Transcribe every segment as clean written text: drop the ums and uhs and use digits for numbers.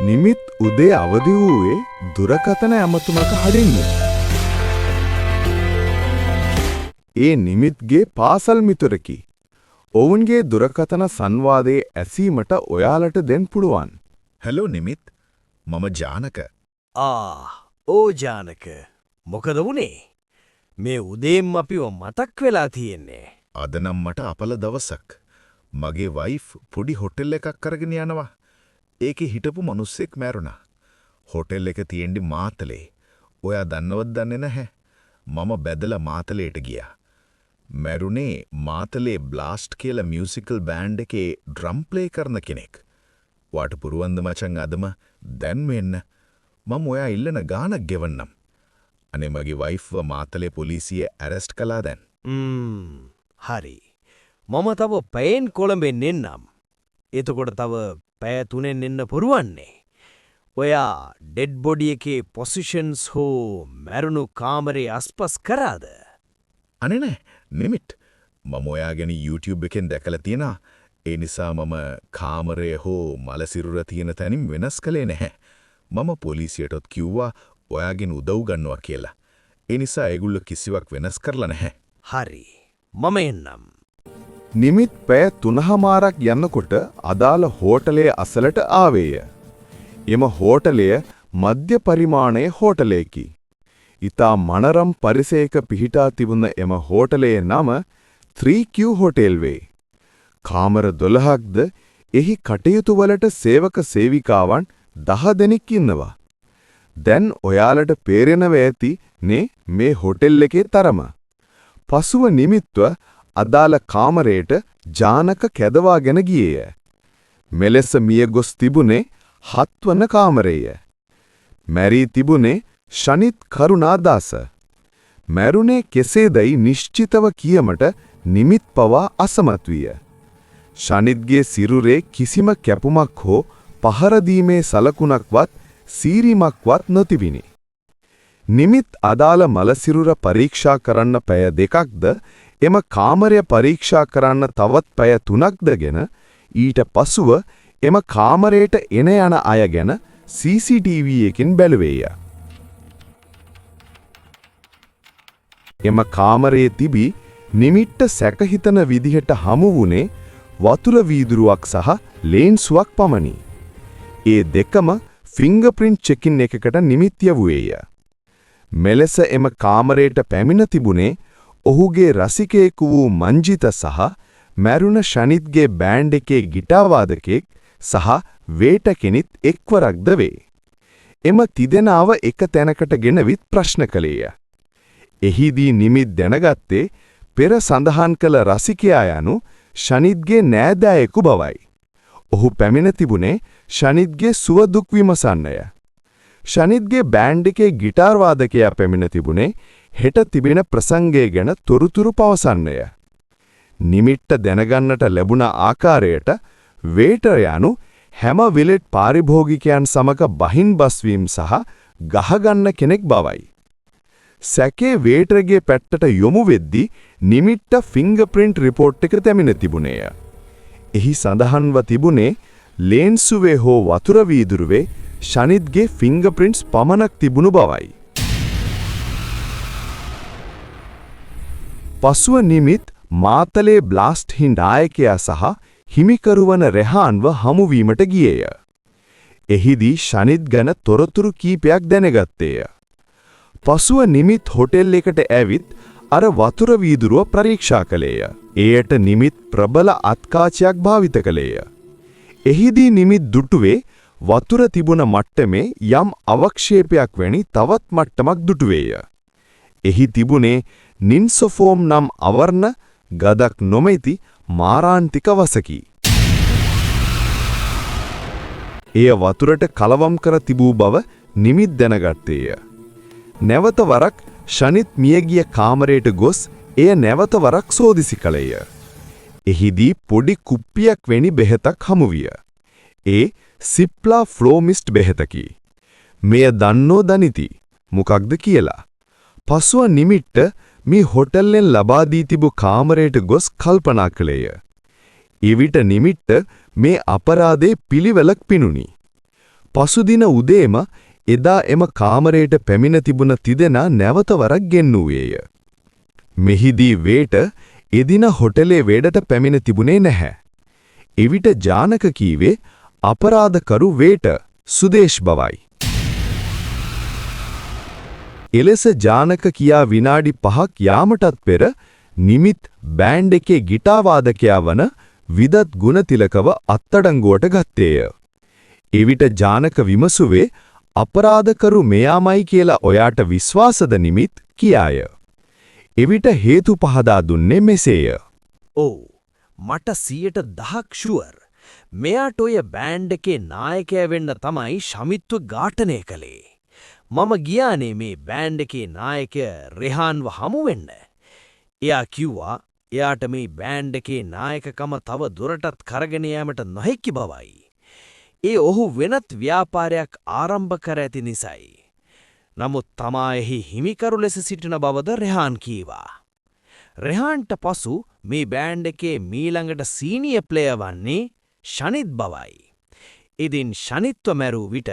නිමිත් උදේ අවදි වූයේ දුරකථන ඇමතුමක හඩින්නේ. ඒ නිමිත්ගේ පාසල් මිතුරකි. ඔවුන්ගේ දුරකථන සංවාදයේ ඇසීමට ඔයාලට දෙන්න පුළුවන්. හෙලෝ නිමිත්, මම ජානක. ඕ ජානක. මොකද වුනේ? මේ උදේම අපිව මතක් වෙලා තියෙන්නේ. අද නම් මට අපල දවසක්. මගේ වයිෆ් පොඩි හොටෙල් එකක් අරගෙන යනවා. ඒකේ හිටපු මිනිස්සෙක් මැරුණා. හොටෙල් එක තියෙන්නේ මාතලේ. ඔයා දන්නවද දන්නේ නැහැ? මම බැදලා මාතලේට ගියා. මැරුණේ මාතලේ බ්ලාස්ට් කියලා මියුසිකල් බෑන්ඩ් එකේ ඩ්‍රම් ප්ලේ කරන කෙනෙක්. වාට පුරුවන්ද මචං අදම දැන් වෙන්න. මම ඔයා ඉල්ලන ගානක් ගෙවන්නම්. අනේ මගේ වයිෆ්ව මාතලේ පොලිසිය ඇරෙස්ට් කළා දැන්. හරි. මම තව පැයෙන් කොළඹෙන් එන්නම්. එතකොට තව පැය 3න් එන්න පුරුවන්නේ. ඔයා ඩෙඩ් බොඩි එකේ පොසිෂන්ස් හෝ මැරුණු කාමරේ අස්පස් කරාද? අනේ නෑ නිමිට්. මම ඔයා ගැන YouTube එකෙන් දැකලා තියෙනවා. ඒ නිසා මම කාමරය හෝ මලසිරුර තියෙන තැනින් වෙනස් කළේ නැහැ. මම පොලිසියටත් කිව්වා ඔයාගෙන් උදව් ගන්නවා කියලා. ඒ නිසා ඒගොල්ලෝ කිසිවක් වෙනස් කරලා නැහැ. හරි. මම එන්නම්. නිමිත් පැය 3මාරක් යනකොට අදාළ හෝටලයේ අසලට ආවේය. එම හෝටලය මධ්‍ය පරිමාණයේ හෝටලයකි. ඊතා මනරම් පරිසරයක පිහිටා තිබුණ එම හෝටලයේ නම 3Q හෝටල් වේ. කාමර 12ක්ද එහි කටයුතු වලට සේවක සේවිකාවන් 10 දෙනෙක් ඉන්නවා. දැන් ඔයාලට පේරෙනව ඇති නේ මේ හෝටල් එකේ තරම. පසුව නිමිත්ව අදාළ කාමරයට ජානක කැදවාගෙන ගියේය. මෙලෙස මිය ගොස් තිබුණේ 7 වන කාමරය. මැරී තිබුණේ ශනිත් කරුණාදාස. මැරුණේ කෙසේදයි නිශ්චිතව කියමට නිමිත් පවා අසමත් විය. ශනිත්ගේ සිරුරේ කිසිම කැපුමක් හෝ පහර දීමේ සලකුණක්වත් සීරීමක්වත් නොතිබිනි. නිමිත් අදාළ මලසිරුර පරීක්ෂා කරන්න පැය 2ක්ද එම කාමරය පරීක්ෂා කරන්න තවත් පැය 3ක්දගෙන ඊට පසුව එම කාමරයට එන යන අය ගැන CCTV එකකින් බැලුවේය. එම කාමරයේ තිබී නිමිට්ට සැකහිතන විදිහට හමු වුණේ වතුර වීදුරුවක් සහ ලේන්සුවක් පමණි. ඒ දෙකම ෆින්ගර්ප්‍රින්ට් චෙකින් එකකට නිමිත් යවුවේය. මෙලෙස එම කාමරයට පැමිණ තිබුණේ ඔහුගේ රසිකයෙකු වූ මංජිත සහ මැරුණ ශනිත්ගේ බෑන්ඩ් එකේ ගිටාර් වාදකයෙක් සහ වේට කෙනෙක් එක්වරක්ද වේ. එම තිදෙනාව එක තැනකට ගෙනවිත් ප්‍රශ්න කළේය. එහිදී නිමිත් දැනගත්තේ පෙර සඳහන් කළ රසිකයා යනු ශනිත්ගේ නෑදෑයෙකු බවයි. ඔහු පැමිණ තිබුණේ ශනිත්ගේ සුව දුක් විමසන්නය. ශනිත්ගේ බෑන්ඩ් එකේ ගිටාර් වාදකයා පැමිණ තිබුණේ හෙට තිබෙන ප්‍රසංගය ගැන තොරතුරු පවසන්නය. නිමිට්ට දැනගන්නට ලැබුණ ආකාරයට වේටර් යනු හැම විලෙට් පාරිභෝගිකයන් සමග බහින් බස්වීම සහ ගහගන්න කෙනෙක් බවයි. සැකේ වේටර්ගේ පැත්තට යොමු වෙද්දී නිමිට්ට ෆින්ගර්ප්‍රින්ට් රිපෝට් එක තැමින තිබුණේය. එහි සඳහන්ව තිබුණේ ලේන්සුවේ හෝ වතුර වීදුරුවේ ශනිත්ගේ ෆින්ගර්ප්‍රින්ට්ස් පමණක් තිබුණු බවයි. පසුව නිමිත් මාතලේ බ්ලාස්ට් හිනායකයා සහ හිමිකරුවන රෙහාන්ව හමුවීමට ගියේය. එහිදී ශනිත් ගැන තොරතුරු කීපයක් දැනගත්තේය. පසුව නිමිත් හොටෙල් එකට ඇවිත් අර වතුර වීදුරුව පරීක්ෂා කළේය. එයට නිමිත් ප්‍රබල අත්කාචයක් භාවිත කළේය. එහිදී නිමිත් දුටුවේ වතුර තිබුණ මට්ටමේ යම් අවක්ෂේපයක් වැනි තවත් මට්ටමක් දුටුවේය. එහි තිබුණේ නින්සොෆෝම් නම් අවර්ණ ගදක් නොමැති මාරාන්තික වසකි. එය වතුරට කලවම් කර තිබූ බව නිමිත් දැනගත්තේය. නැවත වරක් ශනිත් මියගිය කාමරයට ගොස් එය නැවත වරක් සෝදිසි කළේය. එහිදී පොඩි කුප්පියක් වැනි බෙහෙතක් හමු විය. ඒ සිප්ලා ෆ්ලෝමිස්ට් බෙහෙතකි. මෙය දන්නෝ දනිති මොකක්ද කියලා. පසුව නිමිට්ට මේ හොටෙල්ලෙන් ලබා දී තිබූ කාමරයට ගොස් කල්පනා කළේය. එවිට නිමිට්ට මේ අපරාධයේ පිළිවෙලක් පිණුනි. පසුදින උදේම එදා එම කාමරයට පැමිණ තිබුණ තිදෙනා නැවත වරක් ගෙන්වූයේය. මෙහිදී වේට එදින හොටලේ වැඩට පැමිණ තිබුණේ නැහැ. එවිට ජානක කීවේ අපරාධකරු වේට සුදේශ් බවයි. එලෙස ජානක කියා විනාඩි 5ක් යාමටත් පෙර නිමිත් බෑන්ඩ් එකේ ගිටාර් වාදකයා වන විදත් ගුණතිලකව අත්අඩංගුවට ගත්තේය. එවිට ජානක විමසුවේ අපරාධකරු මෙයාමයි කියලා ඔයාට විශ්වාසද නිමිත් කියාය. එවිට හේතු පහදා දුන්නේ මෙසේය. ඔව් මට 100%ක් ෂුවර්. මෙයාට ඔය බෑන්ඩ් එකේ නායකයා වෙන්න තමයි ශමිත්ව ඝාතනය කළේ. මම ගියානේ මේ බෑන්ඩ් එකේ නායකයා රෙහාන්ව හමු වෙන්න. එයා කිව්වා එයාට මේ බෑන්ඩ් එකේ නායකකම තව දුරටත් කරගෙන යාමට නොහැකි බවයි. ඒ ඔහු වෙනත් ව්‍යාපාරයක් ආරම්භ කර ඇති නිසායි. නමුත් තමා එහි හිමිකරු ලෙස සිටින බවද රෙහාන් කීවා. රෙහාන්ට පසු මේ බෑන්ඩ් එකේ මීළඟට සීනියර් ප්ලේයර් වන්නේ ශනිත් බවයි. ඉදින් ශනිත්ව මැරූ විට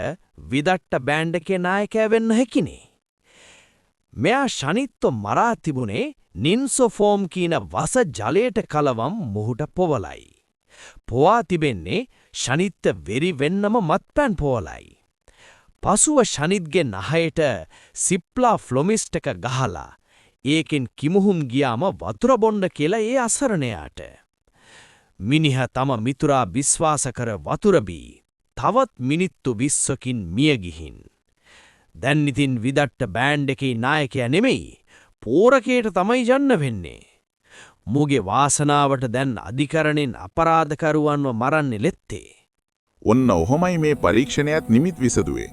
විදට්ට බෑන්ඩ් එකේ නායකයා වෙන්න හැකිනේ. මෙයා ශනිත්ව මරා තිබුණේ නින්සෝෆෝම් කියන වස ජලයට කලවම් මුහුට පොවලයි. පොවා තිබෙන්නේ ශනිත්ත වෙරි වෙන්නම මත්පැන් පොවලයි. පසුව ශනිත්ගේ නහයට සිප්ලා ෆ්ලොමිස්ට් එක ගහලා ඒකෙන් කිමුහුම් ගියාම වතුර බොන්න කියලා ඒ අසරණයාට. මිනිහ තම මිතුරා විශ්වාස කර වතුර බී තවත් මිනිත්තු 20කින් මිය ගිහින්. දැන් ඉතින් විදට්ට බෑන්ඩ් එකේ නායකයා නෙමෙයි පෝරකයට තමයි යන්න වෙන්නේ. මුගේ වාසනාවට දැන් අධිකරණෙන් අපරාධකරුවන්ව මරන්නේ ලෙත්තේ. ඔන්න ඔහොමයි මේ පරීක්ෂණයත් නිමිත් විසදුවේ.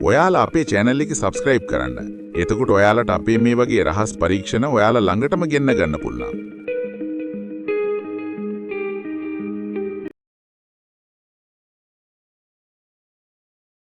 ඔයාලා අපේ channel එක subscribe කරන්න. එතකොට ඔයාලට අපේ මේ වගේ රහස් පරීක්ෂණ ඔයාලා ළඟටම ගෙන්න ගන්න පුළුවන්.